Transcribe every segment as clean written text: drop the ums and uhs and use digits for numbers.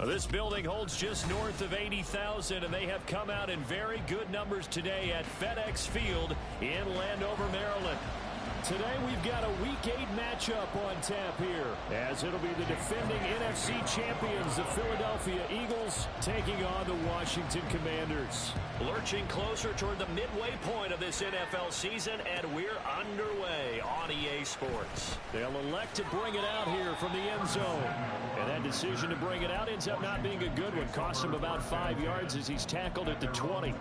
This building holds just north of 80,000, and they have come out in very good numbers today at FedEx Field in Landover, Maryland. Today we've got a Week 8 matchup on tap here, as it'll be the defending NFC champions, the Philadelphia Eagles, taking on the Washington Commanders. Lurching closer toward the midway point of this NFL season, and we're underway on EA Sports. They'll elect to bring it out here from the end zone. And that decision to bring it out ends up not being a good one. Costs him about 5 yards as he's tackled at the 20.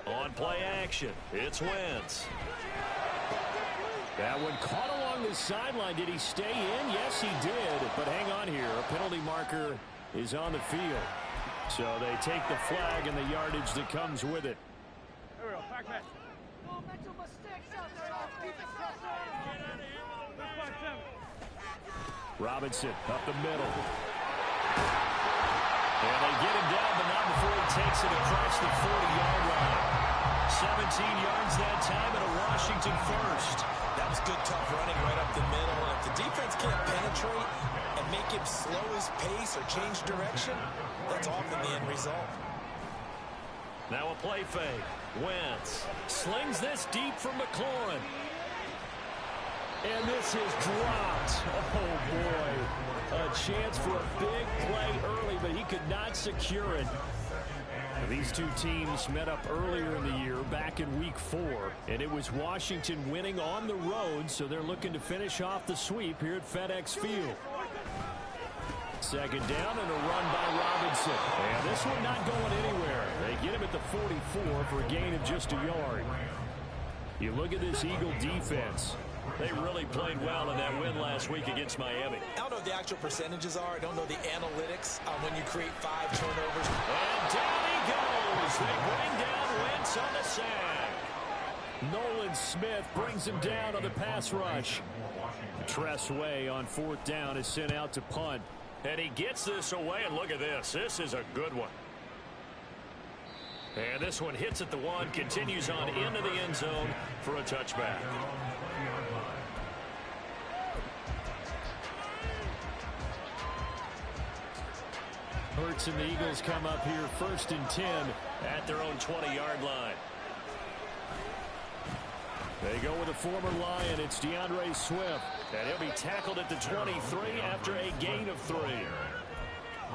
On play action, it's Wentz. That one caught along the sideline. Did he stay in? Yes, he did. But hang on here. A penalty marker is on the field. So they take the flag and the yardage that comes with it. There we go. Back. No mental mistakes out there. Robinson up the middle. And they get him down, but not before he takes it across the 40-yard line. 17 yards that time and a Washington first. That was good, tough running right up the middle. And if the defense can't penetrate and make him slow his pace or change direction, that's often the end result. Now a play fake. Wentz slings this deep from McLaurin. And this is dropped. Oh, boy. A chance for a big play early, but he could not secure it. These two teams met up earlier in the year, back in Week 4, and it was Washington winning on the road, so they're looking to finish off the sweep here at FedEx Field. Second down and a run by Robinson. And this one not going anywhere. They get him at the 44 for a gain of just a yard. You look at this Eagle defense. They really played well in that win last week against Miami. I don't know what the actual percentages are. I don't know the analytics on when you create 5 turnovers. And down he goes. They bring down Wentz on the sack. Nolan Smith brings him down on the pass rush. Tress Way on 4th down is sent out to punt. And he gets this away, and look at this. This is a good one. And this one hits at the 1, continues on into the end zone for a touchback. Hurts and the Eagles come up here 1st and 10 at their own 20-yard line. They go with a former Lion. It's DeAndre Swift. And he'll be tackled at the 23 after a gain of 3.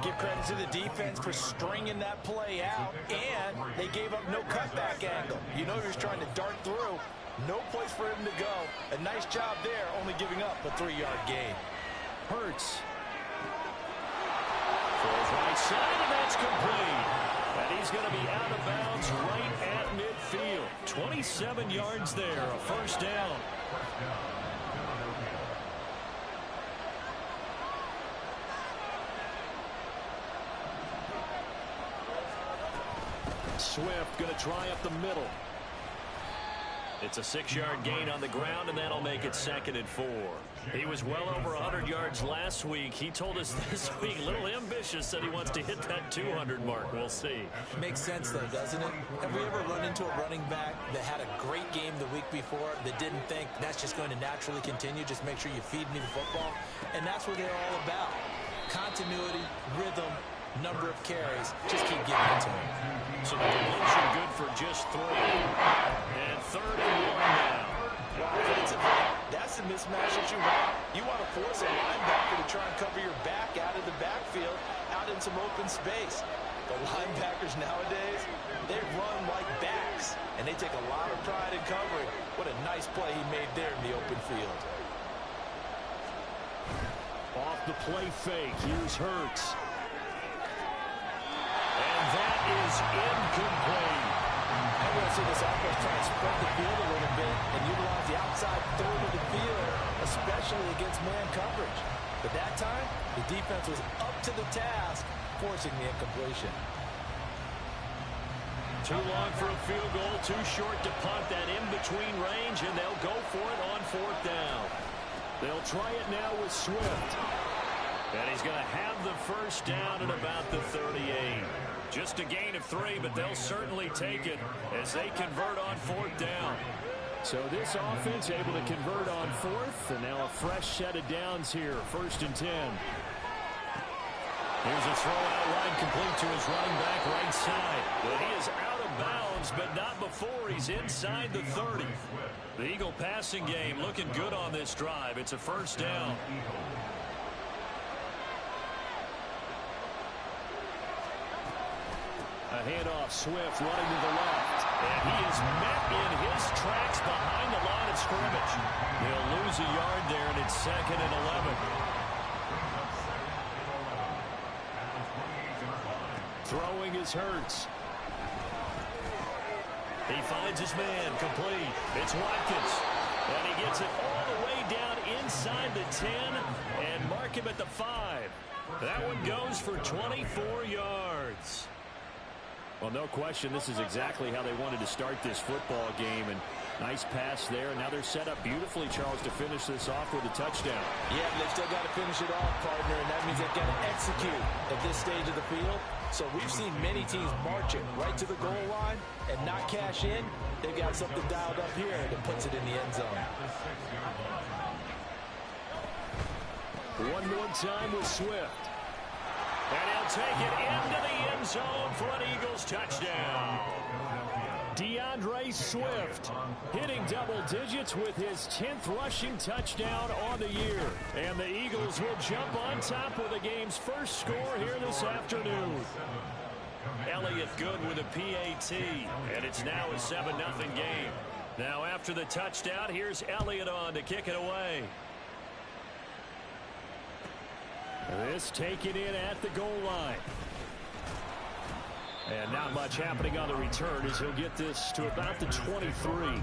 Give credit to the defense for stringing that play out, and they gave up no cutback angle. You know he was trying to dart through. No place for him to go. A nice job there, only giving up a 3-yard gain. Hurts. Throws right side, and that's complete. And he's going to be out of bounds right at midfield. 27 yards there, a first down. Swift going to try up the middle. It's a 6-yard gain on the ground, and that'll make it 2nd and 4. He was well over 100 yards last week. He told us this week, a little ambitious, that he wants to hit that 200 mark. We'll see. Makes sense, though, doesn't it? Have we ever run into a running back that had a great game the week before that didn't think that's just going to naturally continue? Just make sure you feed me the football. And that's what they're all about. Continuity, rhythm, number of carries. Just keep getting it to him. So the completion good for just 3. And 3rd and 1 now. Offensively, that's the mismatch that you want. You want to force a linebacker to try and cover your back out of the backfield, out in some open space. The linebackers nowadays, they run like backs, and they take a lot of pride in covering. What a nice play he made there in the open field. Off the play fake, here's Hurts. And that is incomplete. I want to see this offense try to spread the field a little bit and utilize the outside third of the field, especially against man coverage. But that time, the defense was up to the task, forcing the incompletion. Too long for a field goal, too short to punt. That in-between range, and they'll go for it on 4th down. They'll try it now with Swift. And he's going to have the first down at about the 38. Just a gain of 3, but they'll certainly take it as they convert on 4th down. So this offense able to convert on 4th, and now a fresh set of downs here, 1st and 10. Here's a throw out line complete to his running back right side. But he is out of bounds, but not before he's inside the 30. The Eagle passing game looking good on this drive. It's a 1st down. A handoff, Swift running to the left. And he is met in his tracks behind the line of scrimmage. They'll lose a yard there, and it's 2nd and 11. Throwing is Hurts. He finds his man, complete. It's Watkins. And he gets it all the way down inside the 10 and mark him at the 5. That one goes for 24 yards. Well, no question, this is exactly how they wanted to start this football game. And nice pass there. Now they're set up beautifully, Charles, to finish this off with a touchdown. Yeah, but they've still got to finish it off, partner, and that means they've got to execute at this stage of the field. So we've seen many teams march it right to the goal line and not cash in. They've got something dialed up here that puts it in the end zone. One more time with Swift. And he'll take it into the end zone for an Eagles touchdown. DeAndre Swift hitting double digits with his 10th rushing touchdown on the year. And the Eagles will jump on top with the game's first score here this afternoon. Elliott good with a PAT, and it's now a 7-0 game. Now after the touchdown, here's Elliott on to kick it away. This taken in at the goal line. And not much happening on the return as he'll get this to about the 23.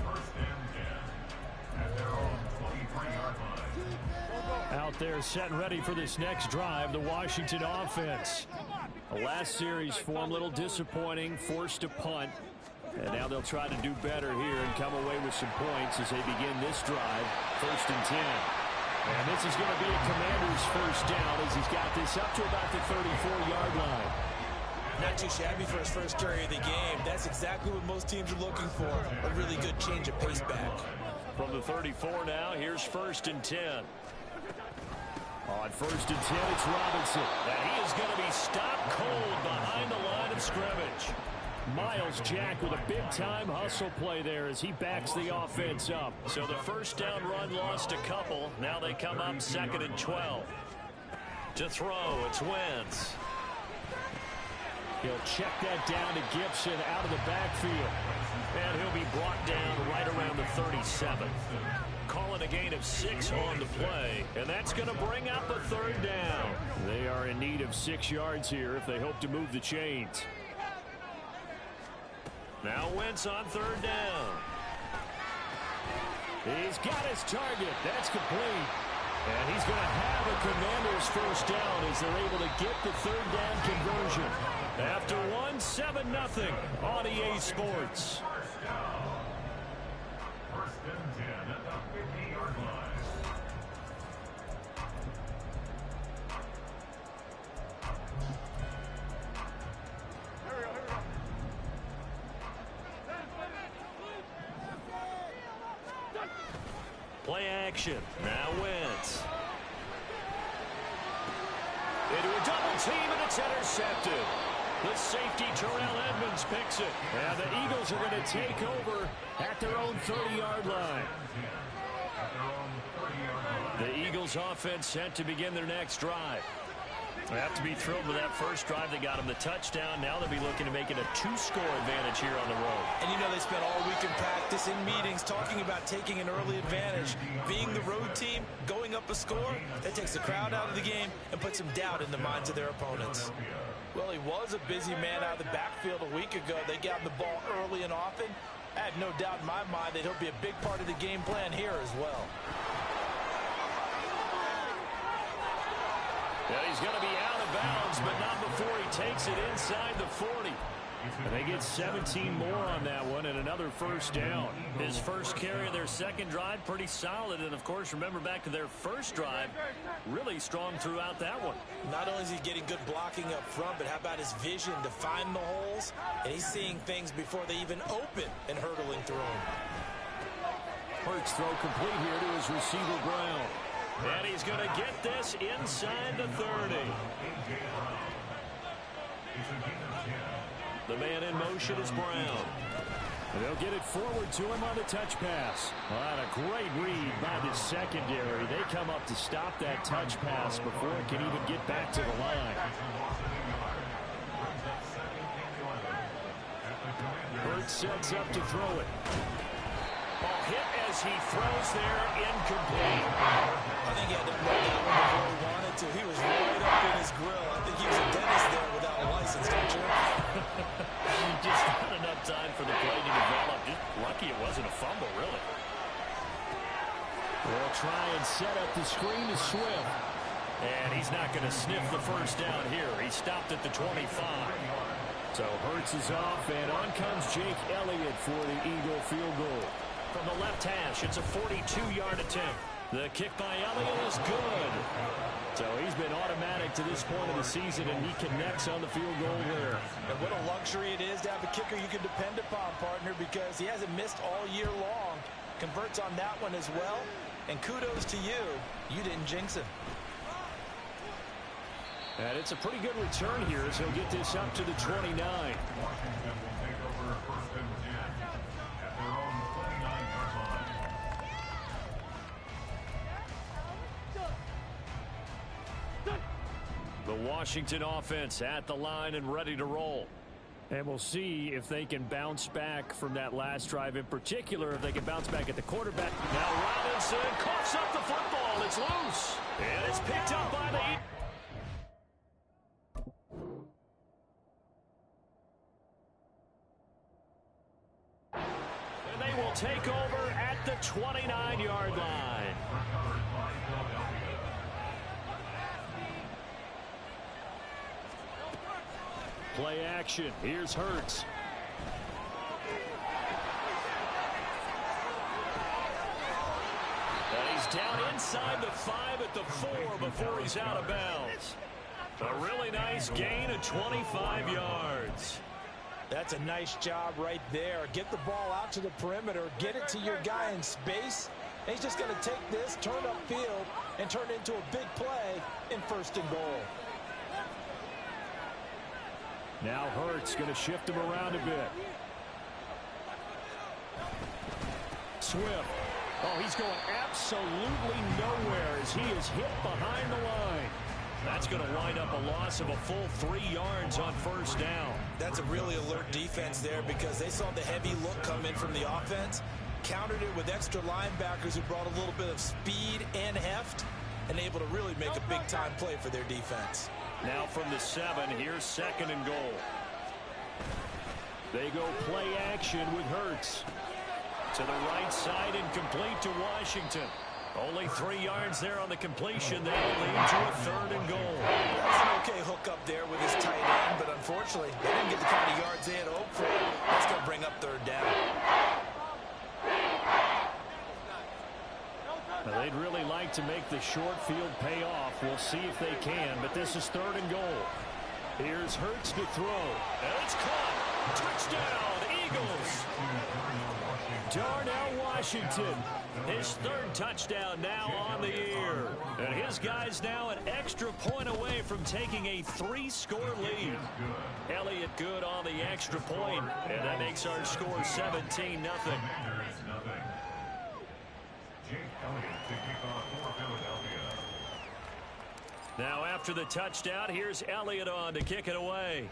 Out there set and ready for this next drive, the Washington offense. The last series for him, a little disappointing, forced to punt. And now they'll try to do better here and come away with some points as they begin this drive, 1st and 10. And this is going to be a Commander's first down as he's got this up to about the 34-yard line. Not too shabby for his first carry of the game. That's exactly what most teams are looking for, a really good change of pace back. From the 34 now, here's 1st and 10. On 1st and 10, it's Robinson. And he is going to be stopped cold behind the line of scrimmage. Myles Jack with a big-time hustle play there as he backs the offense up. So the first down run lost a couple. Now they come up 2nd and 12. To throw, it's Wentz. He'll check that down to Gibson out of the backfield. And he'll be brought down right around the 37. Calling a gain of 6 on the play. And that's going to bring up a 3rd down. They are in need of 6 yards here if they hope to move the chains. Now Wentz on 3rd down. He's got his target. That's complete. And he's going to have a Commander's first down as they're able to get the 3rd down conversion. After 7-0 on EA Sports. Play action. Now Wentz. Into a double team, and it's intercepted. The safety, Terrell Edmonds, picks it. And the Eagles are going to take over at their own 30-yard line. The Eagles offense set to begin their next drive. They have to be thrilled with that first drive. They got them the touchdown. Now they'll be looking to make it a 2-score advantage here on the road. And you know they spent all week in practice, in meetings, talking about taking an early advantage. Being the road team, going up a score, that takes the crowd out of the game and puts some doubt in the minds of their opponents. Well, he was a busy man out of the backfield a week ago. They got him the ball early and often. I have no doubt in my mind that he'll be a big part of the game plan here as well. Yeah, he's going to be out of bounds, but not before he takes it inside the 40. And they get 17 more on that one and another first down. His first carry of their second drive, pretty solid. And, of course, remember back to their first drive, really strong throughout that one. Not only is he getting good blocking up front, but how about his vision to find the holes? And he's seeing things before they even open and hurdling through them. Hurts throw complete here to his receiver, Brown. And he's going to get this inside the 30. The man in motion is Brown. And they'll get it forward to him on the touch pass. Well, and a great read by the secondary. They come up to stop that touch pass before it can even get back to the line. Hurts sets up to throw it. Ball hit as he throws there, incomplete. I think he had to blow that one before he wanted to. He was right up in his grill. I think he was a dentist there without a license, don't you? Just not enough time for the play to develop. Just lucky it wasn't a fumble, really. They'll try and set up the screen to Swift. And he's not going to sniff the first down here. He stopped at the 25. So Hurts is off, and on comes Jake Elliott for the Eagle field goal. From the left hash, it's a 42-yard attempt. The kick by Elliott is good. So he's been automatic to this point of the season, and he connects on the field goal there. And what a luxury it is to have a kicker you can depend upon, partner, because he hasn't missed all year long. Converts on that one as well. And kudos to you. You didn't jinx him. And it's a pretty good return here as he'll get this up to the 29. The Washington offense at the line and ready to roll. And we'll see if they can bounce back from that last drive, in particular if they can bounce back at the quarterback. Now Robinson coughs up the football. It's loose. And it's picked up by the... And they will take over at the 29-yard line. Play action. Here's Hurts. And he's down inside the 5 at the 4 before he's out of bounds. A really nice gain of 25 yards. That's a nice job right there. Get the ball out to the perimeter. Get it to your guy in space. And he's just going to take this, turn upfield, and turn it into a big play in 1st and goal. Now Hurts going to shift him around a bit. Swift. Oh, he's going absolutely nowhere as he is hit behind the line. That's going to wind up a loss of a full 3 yards on 1st down. That's a really alert defense there because they saw the heavy look come in from the offense, countered it with extra linebackers who brought a little bit of speed and heft, and able to really make a big-time play for their defense. Now from the 7, here's 2nd and goal. They go play action with Hurts. To the right side and complete to Washington. Only 3 yards there on the completion. That'll lead to a 3rd and goal. That's an okay hook up there with his tight end, but unfortunately, they didn't get the kind of yards they had hoped for. That's going to bring up 3rd down. Now, they'd really like to make the short field pay off. We'll see if they can, but this is 3rd and goal. Here's Hurts to throw. And it's caught. Touchdown, Eagles. Darnell Washington, his 3rd touchdown now on the year. And his guys now an extra point away from taking a 3-score lead. Elliott good on the extra point, and that makes our score 17-0. Now after the touchdown, here's Elliott on to kick it away.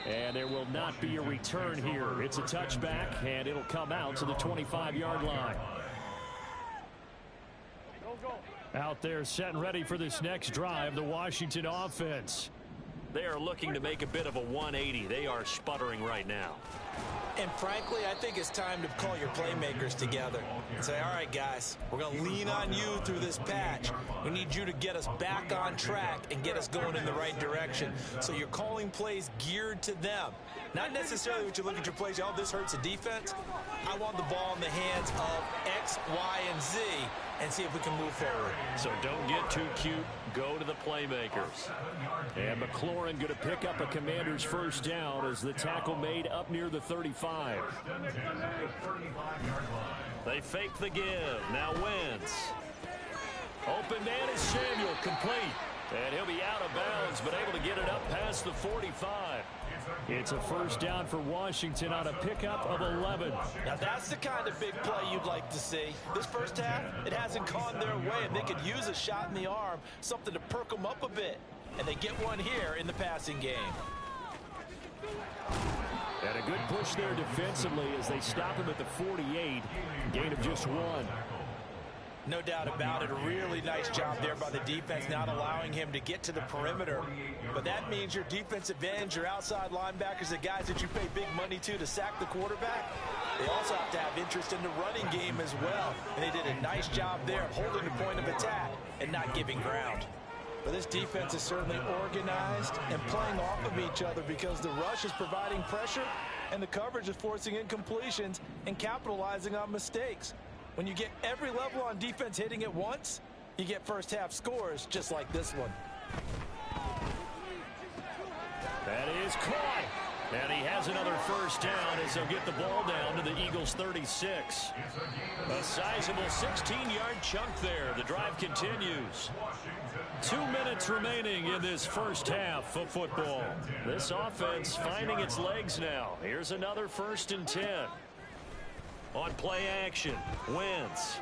And there will not be a return here. It's a touchback, and it'll come out to the 25-yard line. Out there set and ready for this next drive, the Washington offense. They are looking to make a bit of a 180. They are sputtering right now. And frankly, I think it's time to call your playmakers together and say, all right, guys, we're going to lean on you through this patch. We need you to get us back on track and get us going in the right direction. So you're calling plays geared to them. Not necessarily what you look at your plays, oh, this hurts the defense. I want the ball in the hands of X, Y, and Z and see if we can move forward. So don't get too cute. Go to the playmakers. And McLaurin going to pick up a Commander's first down as the tackle made up near the 35. They fake the give. Now Wentz. Open man is Samuel, complete. And he'll be out of bounds, but able to get it up past the 45. It's a first down for Washington on a pickup of 11. Now that's the kind of big play you'd like to see. This first half, it hasn't gone their way, and they could use a shot in the arm, something to perk them up a bit. And they get one here in the passing game. And a good push there defensively as they stop him at the 48. Gain of just 1. No doubt about it. A really nice job there by the defense, not allowing him to get to the perimeter. But that means your defensive ends, your outside linebackers, the guys that you pay big money to sack the quarterback, they also have to have interest in the running game as well. And they did a nice job there of holding the point of attack and not giving ground. But this defense is certainly organized and playing off of each other because the rush is providing pressure and the coverage is forcing incompletions and capitalizing on mistakes. When you get every level on defense hitting at once, you get first half scores just like this one. That is caught. And he has another first down as they'll get the ball down to the Eagles' 36. A sizable 16-yard chunk there. The drive continues. 2 minutes remaining in this first half of football. This offense finding its legs now. Here's another 1st and 10. On play action, Wentz.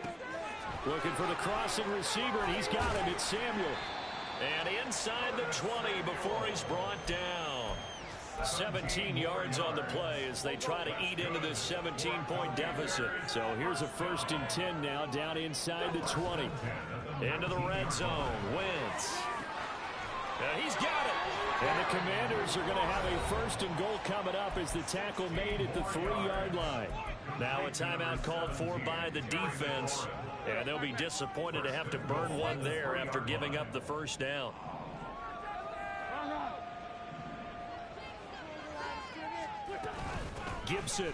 Looking for the crossing receiver, and he's got him. It's Samuel. And inside the 20 before he's brought down. 17 yards on the play as they try to eat into this 17-point deficit. So here's a 1st and 10 now down inside the 20. Into the red zone, Wentz. And he's got it. And the Commanders are going to have a 1st and goal coming up as the tackle made at the 3-yard line. Now a timeout called for by the defense. And they'll be disappointed to have to burn one there after giving up the first down. Gibson.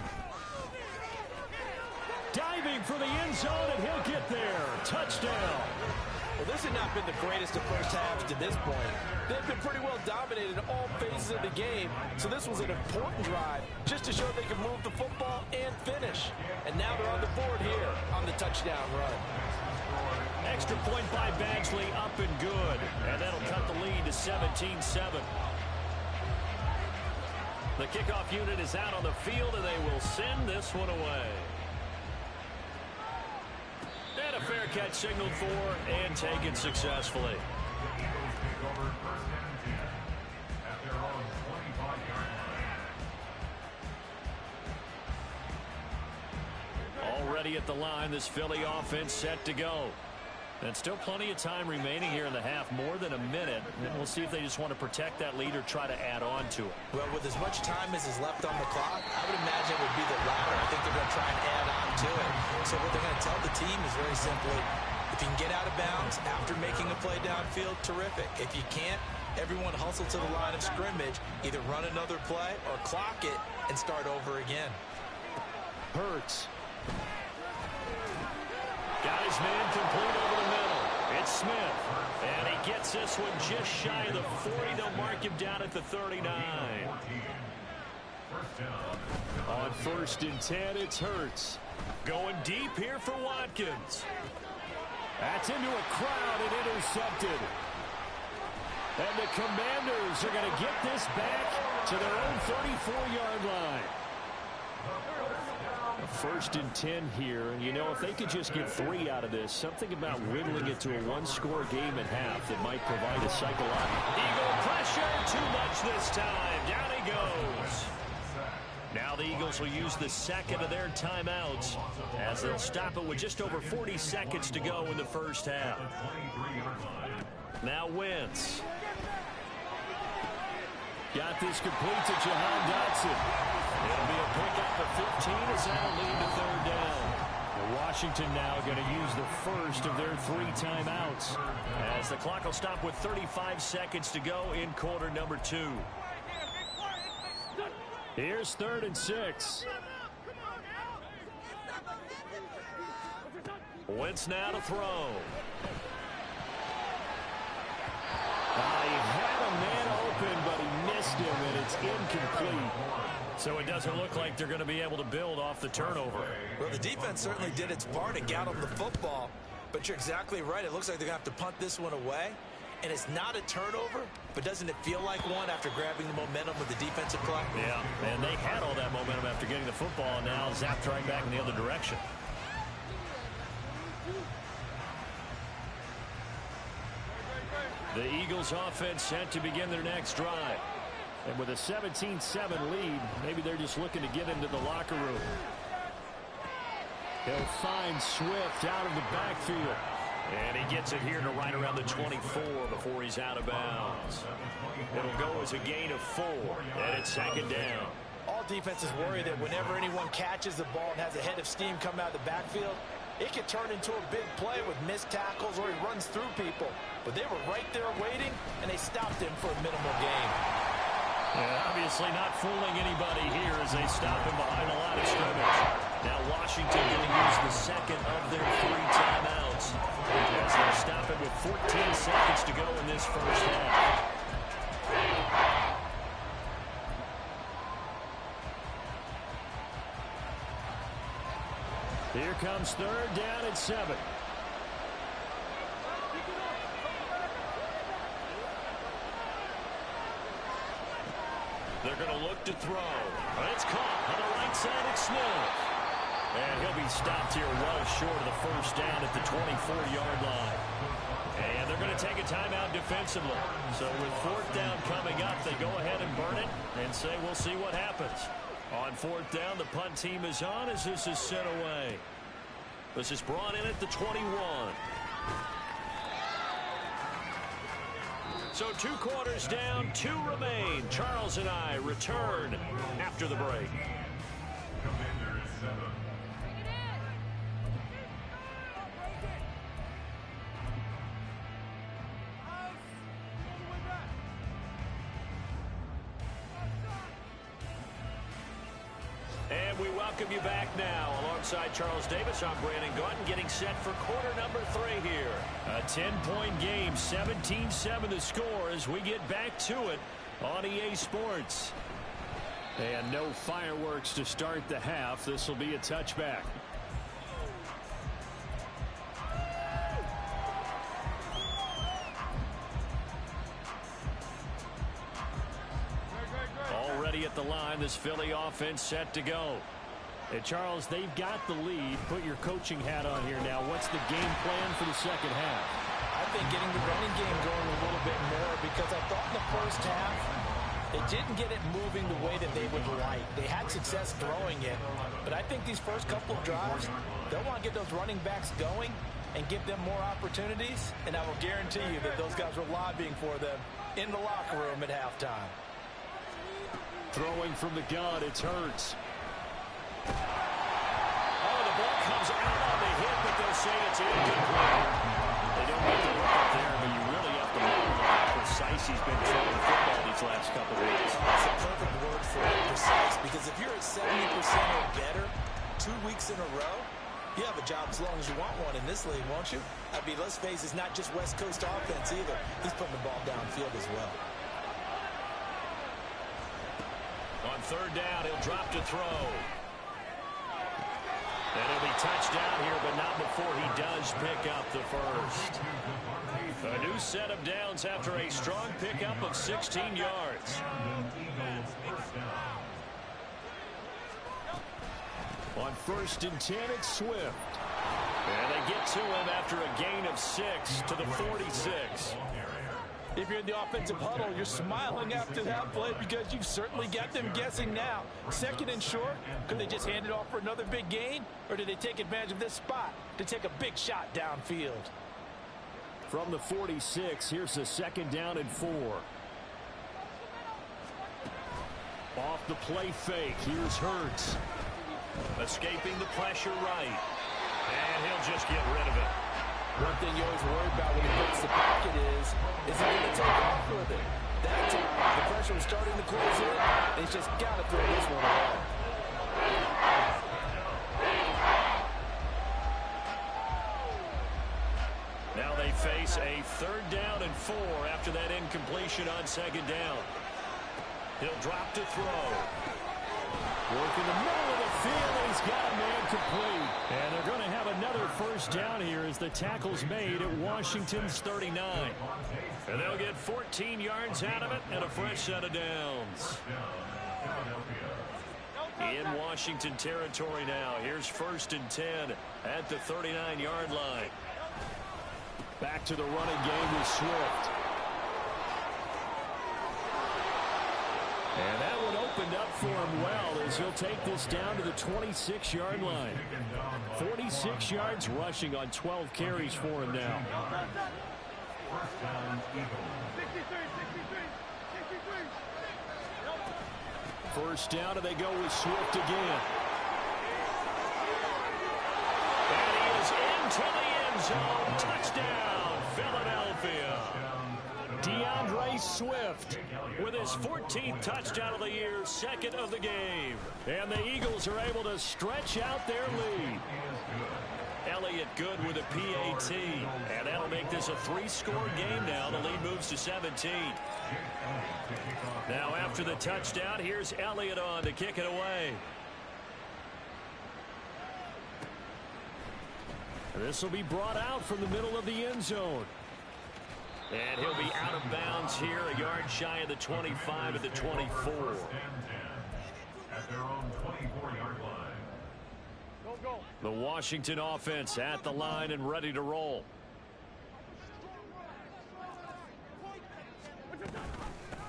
Diving for the end zone, and he'll get there. Touchdown. Well, this has not been the greatest of first halves to this point. They've been pretty well dominated in all phases of the game, so this was an important drive just to show they can move the football and finish. And now they're on the board here on the touchdown run. Extra point by Badgley, up and good. And that'll cut the lead to 17-7. The kickoff unit is out on the field, and they will send this one away. And a fair catch signaled for and taken successfully. Already at the line, this Philly offense set to go. And still plenty of time remaining here in the half, more than a minute. And we'll see if they just want to protect that lead or try to add on to it. Well, with as much time as is left on the clock, I would imagine it would be the latter. I think they're going to try and add on to it. So what they're going to tell the team is very simply, if you can get out of bounds after making a play downfield, terrific. If you can't, everyone hustle to the line of scrimmage, either run another play or clock it and start over again. Hurts. Got his man complete over the middle. It's Smith. And he gets this one just shy of the 40. They'll mark him down at the 39. On 1st and 10, it's Hurts. Going deep here for Watkins. That's into a crowd and intercepted. And the Commanders are going to get this back to their own 34-yard line. 1st and 10 here, and you know, if they could just get 3 out of this, something about whittling it to a 1-score game at half that might provide a psychological. Eagle pressure, too much this time. Down he goes. Now the Eagles will use the second of their timeouts as they'll stop it with just over 40 seconds to go in the first half. Now Wentz. Got this complete to Jahan Dotson. It'll be a pickup of 15 as that'll lead to third down. Washington now going to use the first of their 3 timeouts as the clock will stop with 35 seconds to go in quarter number 2. Here's 3rd and 6. Wentz now to throw. He had a man open, but he missed him, and it's incomplete. So it doesn't look like they're going to be able to build off the turnover. Well, the defense certainly did its part and got them the football. But you're exactly right. It looks like they're going to have to punt this one away. And it's not a turnover, but doesn't it feel like one after grabbing the momentum with the defensive play? Yeah, and they had all that momentum after getting the football, and now zapped right back in the other direction. The Eagles offense set to begin their next drive. And with a 17-7 lead, maybe they're just looking to get into the locker room. He'll find Swift out of the backfield. And he gets it here to right around the 24 before he's out of bounds. It'll go as a gain of 4, and it's 2nd down. All defenses worry that whenever anyone catches the ball and has a head of steam come out of the backfield, it could turn into a big play with missed tackles or he runs through people. But they were right there waiting, and they stopped him for a minimal gain. Yeah, obviously not fooling anybody here as they stop him behind the line of scrimmage. Now Washington going to use the second of their 3 timeouts as they stop him with 14 seconds to go in this first half. Here comes 3rd down and 7. They're going to look to throw. And it's caught on the right side of Smith. And he'll be stopped here well short of the first down at the 24-yard line. And they're going to take a timeout defensively. So with 4th down coming up, they go ahead and burn it and say we'll see what happens. On 4th down, the punt team is on as this is sent away. This is brought in at the 21. So 2 quarters down, 2 remain. Charles and I return after the break. And we welcome you back now. Alongside Charles Davis, I'm Brandon Gaudin, getting set for quarter number 3 here. A 10-point game, 17-7 the score as we get back to it on EA Sports. And no fireworks to start the half. This will be a touchback. Already at the line, this Philly offense set to go. And Charles, they've got the lead. Put your coaching hat on here now. What's the game plan for the second half? I think getting the running game going a little bit more, because I thought in the first half they didn't get it moving the way that they would like. They had success throwing it, but I think these first couple of drives, they'll want to get those running backs going and give them more opportunities, and I will guarantee you that those guys were lobbying for them in the locker room at halftime. Throwing from the gun, it's Hurts. Oh, the ball comes out on the hit, but they'll say it's incomplete. They don't get the look up there, but you really have to know how precise he's been throwing the football these last couple of weeks. That's a perfect word for it, precise, because if you're at 70% or better 2 weeks in a row, you have a job as long as you want one in this league, won't you? I mean, let's face it, it's not just West Coast offense either. He's putting the ball downfield as well. On 3rd down, he'll drop to throw. And he'll be touched down here, but not before he does pick up the first. A new set of downs after a strong pickup of 16 yards. On 1st and 10, it's Swift. And they get to him after a gain of 6 to the 46. If you're in the offensive huddle, you're smiling after that play because you've certainly got them guessing now. 2nd and short, could they just hand it off for another big gain? Or did they take advantage of this spot to take a big shot downfield? From the 46, here's the 2nd down and 4. Off the play fake. Here's Hurts. Escaping the pressure right. And he'll just get rid of it. One thing you always worry about when he breaks the pocket is he going to take off with it? That time, the pressure was starting to close in, and he's just got to throw this one away. Now they face a 3rd down and 4 after that incompletion on 2nd down. He'll drop to throw. Work in the middle of the field, and he's got a man complete. And they're going to have another 1st down here as the tackle's made at Washington's 39. And they'll get 14 yards out of it and a fresh set of downs. In Washington territory now. Here's 1st and 10 at the 39-yard line. Back to the running game with Swift. And that one opened up for him well as he'll take this down to the 26-yard line. 46 yards rushing on 12 carries for him now. 1st down, and they go with Swift again. And he is into the end zone. Touchdown, Philadelphia. DeAndre Swift with his 14th touchdown of the year, 2nd of the game. And the Eagles are able to stretch out their lead. Elliott good with a PAT. And that'll make this a 3-score game now. The lead moves to 17. Now after the touchdown, here's Elliott on to kick it away. This will be brought out from the middle of the end zone. And he'll be out of bounds here, a yard shy of the 25 at the 24. The Washington offense at the line and ready to roll.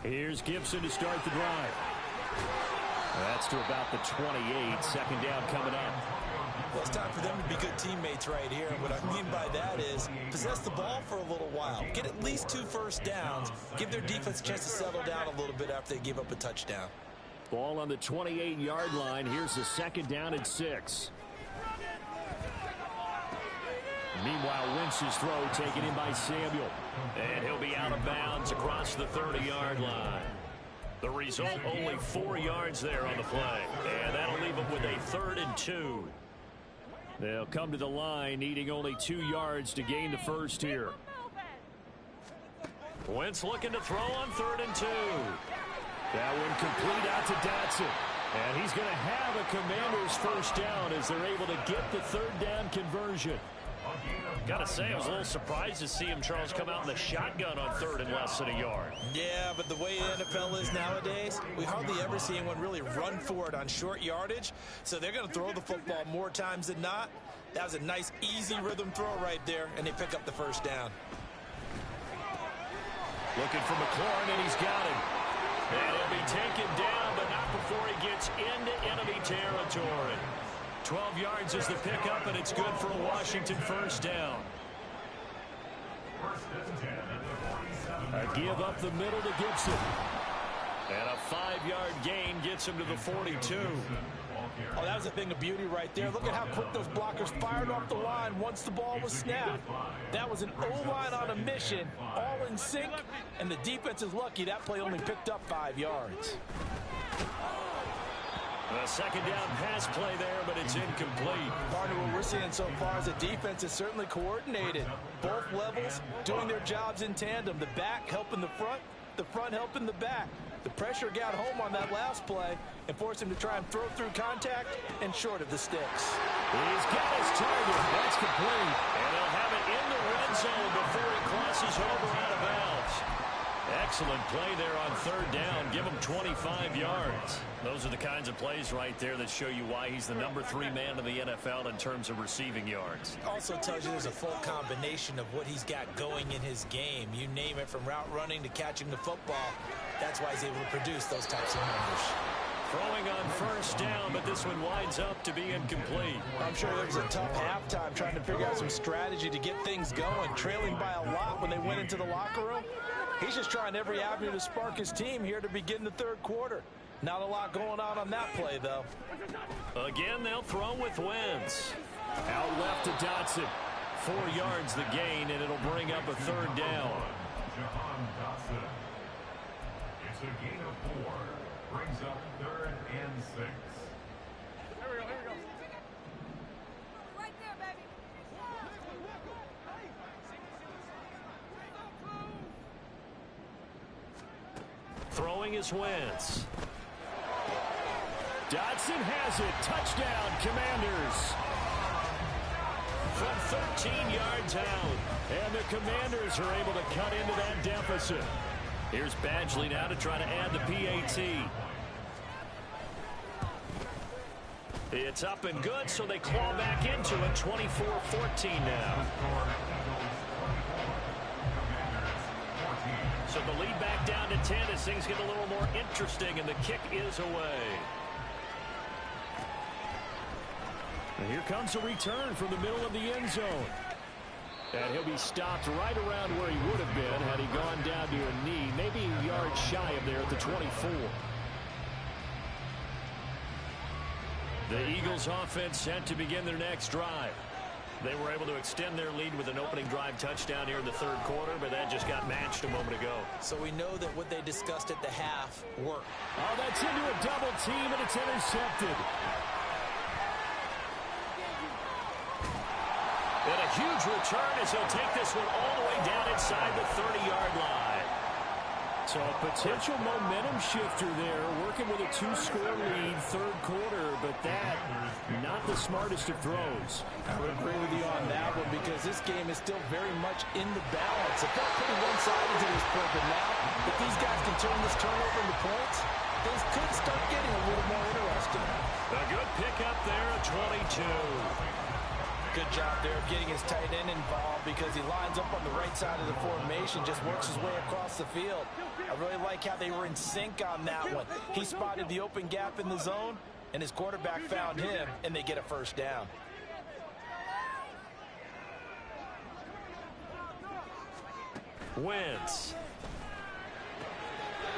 Here's Gibson to start the drive. That's to about the 28. 2nd down coming up. Well, it's time for them to be good teammates right here. What I mean by that is possess the ball for a little while. Get at least 2 first downs. Give their defense a chance to settle down a little bit after they give up a touchdown. Ball on the 28-yard line. Here's the 2nd down and 6. Meanwhile, Wentz's throw taken in by Samuel. And he'll be out of bounds across the 30-yard line. The result, only 4 yards there on the play. And that'll leave them with a 3rd and 2. They'll come to the line needing only 2 yards to gain the first here. Wentz looking to throw on 3rd and 2. That one complete out to Dotson. And he's going to have a Commander's 1st down as they're able to get the 3rd down conversion. Gotta say, I was a little surprised to see him, Charles, come out in the shotgun on 3rd and less than a yard. Yeah, but the way the NFL is nowadays, we hardly ever see anyone really run for it on short yardage. So they're going to throw the football more times than not. That was a nice, easy rhythm throw right there, and they pick up the 1st down. Looking for McLaurin, and he's got him. And he'll be taken down, but not before he gets into enemy territory. 12 yards is the pickup, and it's good for a Washington 1st down. A give up the middle to Gibson. And a 5-yard gain gets him to the 42. Oh, that was a thing of beauty right there. Look at how quick those blockers fired off the line once the ball was snapped. That was an O-line on a mission, all in sync, and the defense is lucky that play only picked up 5 yards. A 2nd down pass play there, but it's incomplete. Partner, what we're seeing so far is the defense is certainly coordinated. Both levels doing their jobs in tandem. The back helping the front helping the back. The pressure got home on that last play and forced him to try and throw through contact and short of the sticks. He's got his target. That's complete. And he'll have it in the red zone before he crosses over out of bounds. Excellent play there on 3rd down. Give him 25 yards. Those are the kinds of plays right there that show you why he's the number 3 man in the NFL in terms of receiving yards. Also tells you there's a full combination of what he's got going in his game. You name it, from route running to catching the football. That's why he's able to produce those types of numbers. Throwing on 1st down, but this one winds up to be incomplete. I'm sure it was a tough halftime trying to figure out some strategy to get things going. Trailing by a lot when they went into the locker room. He's just trying every avenue to spark his team here to begin the 3rd quarter. Not a lot going on that play, though. Again, they'll throw with Wentz. Out left to Dotson. 4 yards the gain, and it'll bring up a 3rd down. Jahan Dotson. It's a gain of 4. Brings up 3rd and 6. Here we go. Right there, baby. Throwing is Wentz. Dotson has it. Touchdown, Commanders. From 13 yards out. And the Commanders are able to cut into that deficit. Here's Badgley now to try to add the PAT. It's up and good, so they claw back into it. 24-14 now. So the lead back down to 10 as things get a little more interesting, and the kick is away. And here comes a return from the middle of the end zone. And he'll be stopped right around where he would have been had he gone down to a knee, maybe a yard shy of there at the 24. The Eagles offense set to begin their next drive. They were able to extend their lead with an opening drive touchdown here in the 3rd quarter, but that just got matched a moment ago. So we know that what they discussed at the half worked. Oh, that's into a double team, and it's intercepted. And a huge return as he'll take this one all the way down inside the 30-yard line. So a potential momentum shifter there, working with a 2-score lead, 3rd quarter, but that, not the smartest of throws. I would agree with you on that one because this game is still very much in the balance. It felt pretty one-sided to this point, but now, if these guys can turn this turnover into points, things could start getting a little more interesting. A good pickup there at 22. Good job there of getting his tight end involved because he lines up on the right side of the formation, just works his way across the field. I really like how they were in sync on that one. He spotted the open gap in the zone, and his quarterback found him, and they get a 1st down. Wentz.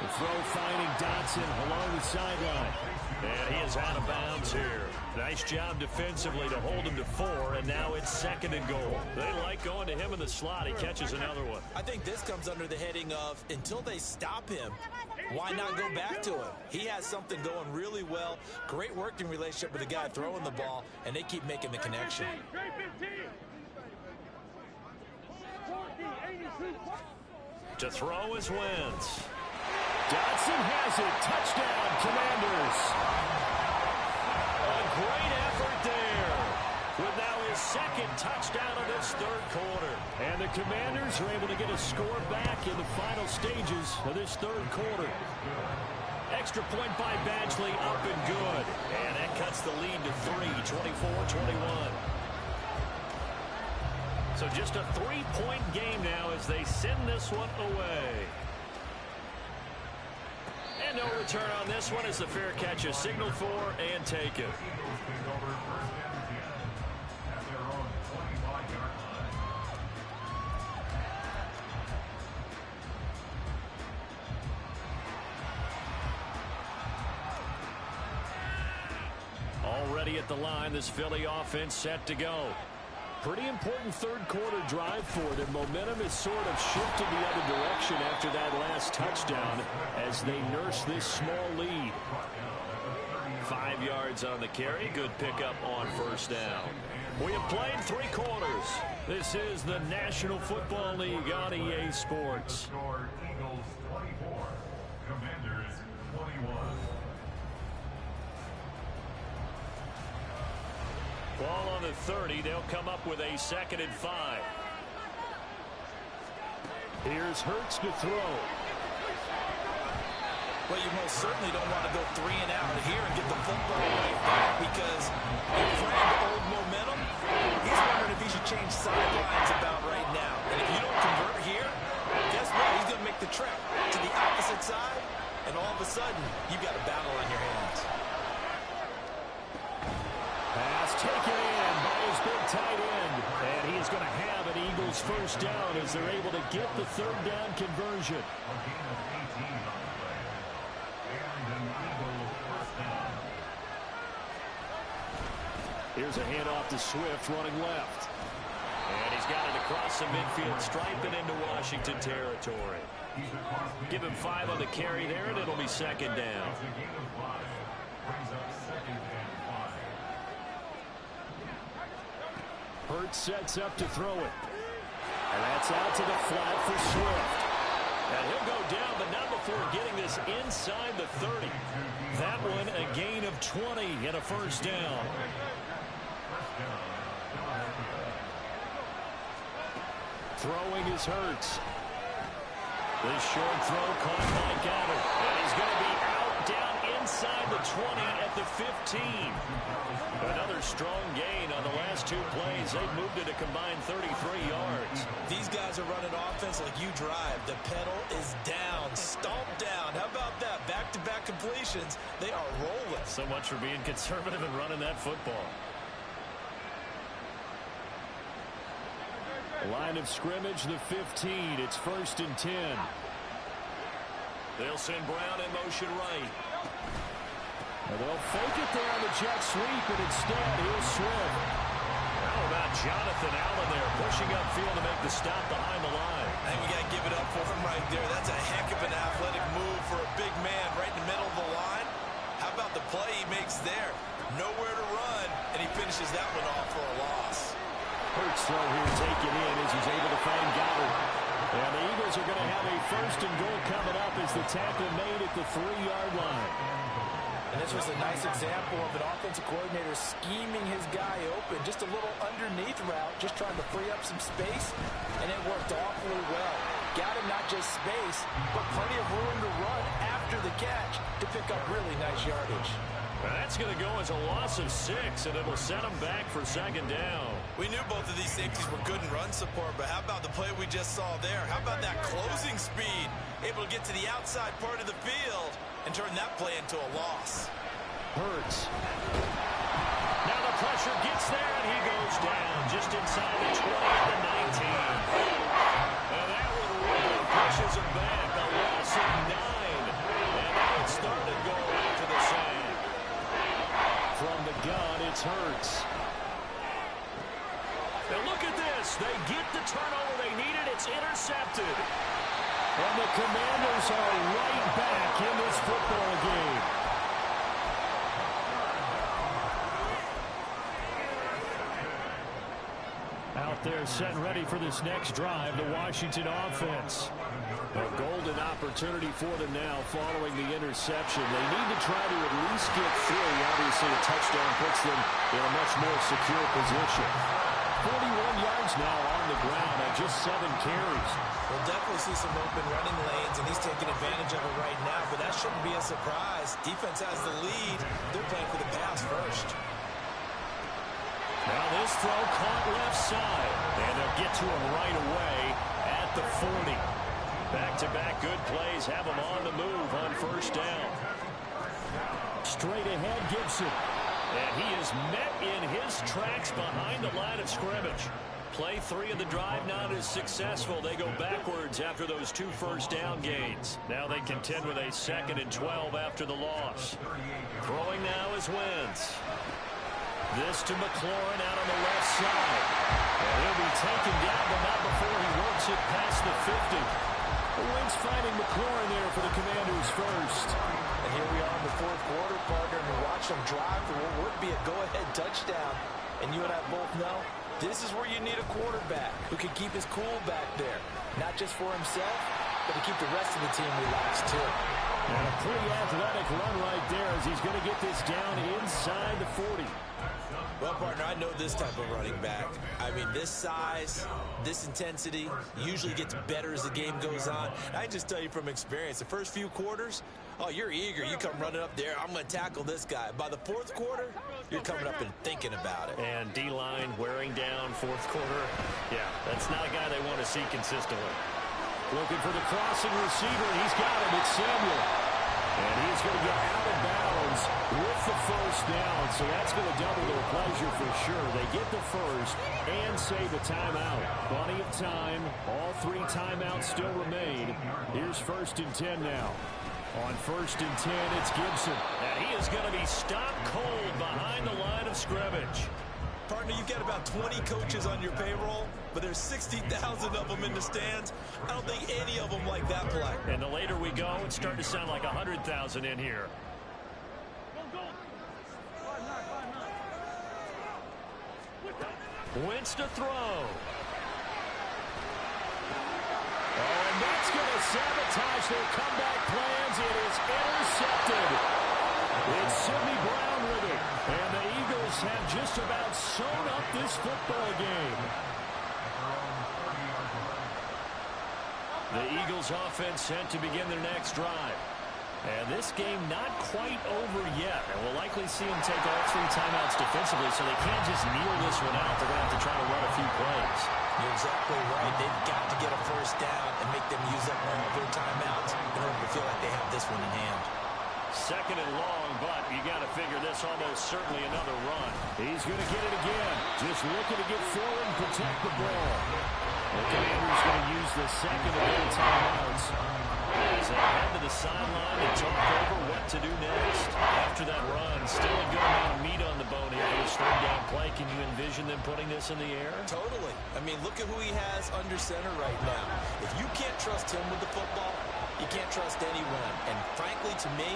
The throw finding Dotson along the sideline. And he is out of bounds here. Nice job defensively to hold him to 4, and now it's 2nd and goal. They like going to him in the slot. He catches another one. I think this comes under the heading of until they stop him, why not go back to him? He has something going really well. Great working relationship with the guy throwing the ball, and they keep making the connection. To throw is Wentz. Dotson has it. Touchdown, Commanders. A great effort there. With now his 2nd touchdown of this 3rd quarter. And the Commanders are able to get a score back in the final stages of this 3rd quarter. Extra point by Badgley, up and good. And that cuts the lead to 3, 24-21. So just a 3-point game now as they send this one away. And no return on this one as the fair catch is signaled for and taken. Already at the line, this Philly offense set to go. Pretty important 3rd quarter drive for them. Momentum is sort of shifted the other direction after that last touchdown as they nurse this small lead. 5 yards on the carry. Good pickup on 1st down. We have played 3 quarters. This is the National Football League on EA Sports. Eagles 24, Commanders 21. Ball on the 30. They'll come up with a 2nd and 5. Here's Hurts to throw. Well, you most certainly don't want to go 3 and out here and get the football right back because your friend old momentum, he's wondering if he should change sidelines about right now. And if you don't convert here, guess what? He's going to make the trek to the opposite side, and all of a sudden, you've got a battle on your hands. Pass taken in by his big tight end. And he is going to have an Eagles 1st down as they're able to get the 3rd down conversion. A gain of 18 on the play. And an Eagles Here's a handoff to Swift running left. And he's got it across the midfield stripe and into Washington territory. Give him 5 on the carry there, and it'll be second down. Hurts sets up to throw it. And that's out to the flat for Swift. And he'll go down, but not before getting this inside the 30. That one a gain of 20 and a first down. Throwing is Hurts. This short throw caught by Goddard. And he's going to be out down inside the 20 at the 15. Another strong gain on the last 2 plays. They've moved it a combined 33 yards. These guys are running offense like you drive. The pedal is down, stomped down. How about that? Back-to-back completions. They are rolling. So much for being conservative and running that football. Line of scrimmage, the 15. It's 1st and 10. They'll send Brown in motion right. And they'll fake it there on the jet sweep, and instead, here's Swift. How about Jonathan Allen there, pushing upfield to make the stop behind the line. I think we got to give it up for him right there. That's a heck of an athletic move for a big man right in the middle of the line. How about the play he makes there? Nowhere to run, and he finishes that one off for a loss. Hurts throw here taken in as he's able to find Goddard. And the Eagles are going to have a 1st and goal coming up as the tackle made at the 3-yard line. And this was a nice example of an offensive coordinator scheming his guy open. Just a little underneath route, just trying to free up some space, and it worked awfully well. Got him not just space, but plenty of room to run after the catch to pick up really nice yardage. That's going to go as a loss of 6, and it'll set them back for 2nd down. We knew both of these safeties were good in run support, but how about the play we just saw there? How about that closing speed? Able to get to the outside part of the field and turn that play into a loss. Hurts. Now the pressure gets there, and he goes down just inside the 20 at the 19. And that one really pushes him back. A loss of 9. And now it's started going after the side. From the gun, it's Hurts. Now look at this. They get the turnover they needed. It's intercepted. And the Commanders are right back in this football game. Out there set and ready for this next drive, the Washington offense. A golden opportunity for them now following the interception. They need to try to at least get through. Obviously, a touchdown puts them in a much more secure position. 41 yards now on the ground at just 7 carries. We'll definitely see some open running lanes, and he's taking advantage of it right now, but that shouldn't be a surprise. Defense has the lead. They're playing for the pass first. Now this throw caught left side, and they'll get to him right away at the 40. Back-to-back good plays have him on the move on 1st down. Straight ahead, Gibson. And he is met in his tracks behind the line of scrimmage. Play 3 of the drive not as successful. They go backwards after those 2 first down gains. Now they contend with a 2nd and 12 after the loss. Throwing now is Wentz. This to McLaurin out on the left side. And he'll be taken down, but not before he works it past the 50. Wentz finding McLaurin there for the Commanders first. And here we are in the 4th quarter, partner, and we watch them drive for what would be a go-ahead touchdown. And you and I both know this is where you need a quarterback who can keep his cool back there. Not just for himself, but to keep the rest of the team relaxed too. And a pretty athletic run right there as he's going to get this down inside the 40. Well, partner, I know this type of running back. I mean, this size, this intensity usually gets better as the game goes on. I can just tell you from experience, the first few quarters, oh, you're eager. You come running up there, I'm going to tackle this guy. By the 4th quarter, you're coming up and thinking about it. And D-line wearing down 4th quarter. Yeah, that's not a guy they want to see consistently. Looking for the crossing receiver. He's got him. It's Samuel. And he's going to get out of bounds with the first down. So that's going to double their pleasure for sure. They get the first and save a timeout. Plenty of time. All 3 timeouts still remain. Here's 1st and 10 now. On 1st and 10, it's Gibson. And he is going to be stopped cold behind the line of scrimmage. Partner, you've got about 20 coaches on your payroll, but there's 60,000 of them in the stands. I don't think any of them like that play. And the later we go, it's starting to sound like 100,000 in here. Wentz to throw. Oh, and that's going to sabotage their comeback plans. It is intercepted. It's Sidney Brown with it. And the Eagles have just about sewn up this football game. The Eagles offense set to begin their next drive. And this game not quite over yet. And we'll likely see them take all 3 timeouts defensively, so they can't just kneel this one out. They're going to have to try to run a few plays. You're exactly right. They've got to get a first down and make them use up all of their timeouts in order to feel like they have this one in hand. Second and long, but you got to figure this almost certainly another run. He's going to get it again. Just looking to get forward and protect the ball. The Commanders going to use the second of their timeouts as they head to the sideline and talk over what to do next. After that run, still a good amount of meat on the bone here for this third down play. Can you envision them putting this in the air? Totally. I mean, look at who he has under center right now. If you can't trust him with the football, you can't trust anyone. And frankly, to me,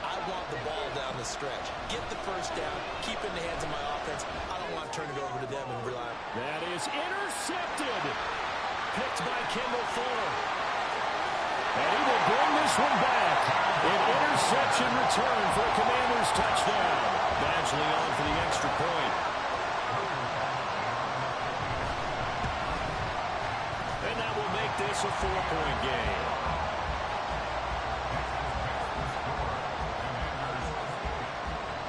I want the ball down the stretch. Get the first down. Keep it in the hands of my offense. I don't want to turn it over to them and rely. That is intercepted. Picked by Kendall Fuller. And he will bring this one back. An interception return for a Commanders touchdown. Badgley on for the extra point. And that will make this a 4-point game.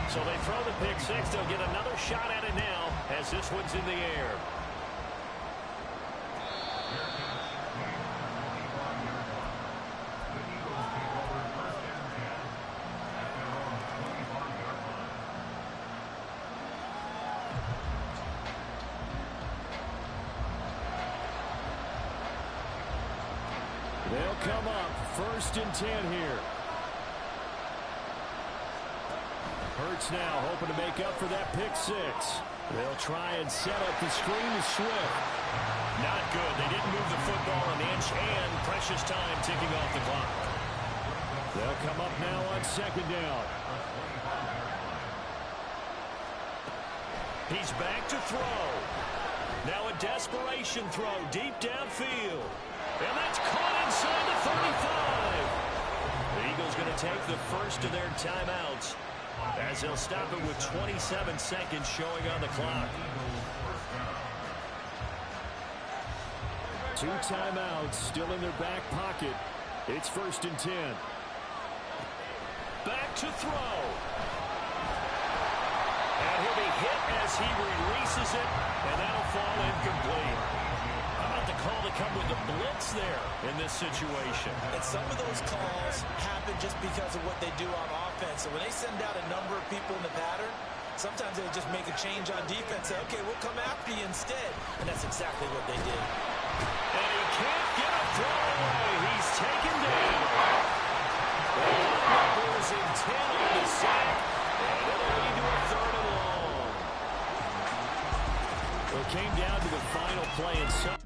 So they throw the pick six. They'll get another shot at it now as this one's in the air. They'll come up 1st and 10 here. Hurts now hoping to make up for that pick six. They'll try and set up the screen to Swift. Not good. They didn't move the football an inch, and precious time ticking off the clock. They'll come up now on 2nd down. He's back to throw. Now a desperation throw deep downfield. And that's caught inside the 35. The Eagles going to take the first of their timeouts as they'll stop it with 27 seconds showing on the clock. 2 timeouts still in their back pocket. It's 1st and 10. Back to throw. And he'll be hit as he releases it, and that'll fall incomplete. How about the call to come with the blitz there in this situation? And some of those calls happen just because of what they do on offense. So when they send out a number of people in the pattern, sometimes they just make a change on defense. Say, okay, we'll come after you instead. And that's exactly what they did. And he can't get a throw away. He's taken down. The Bulldogs in 10 on the sack. And it'll lead to a 3rd and long. It came down to the final play in some.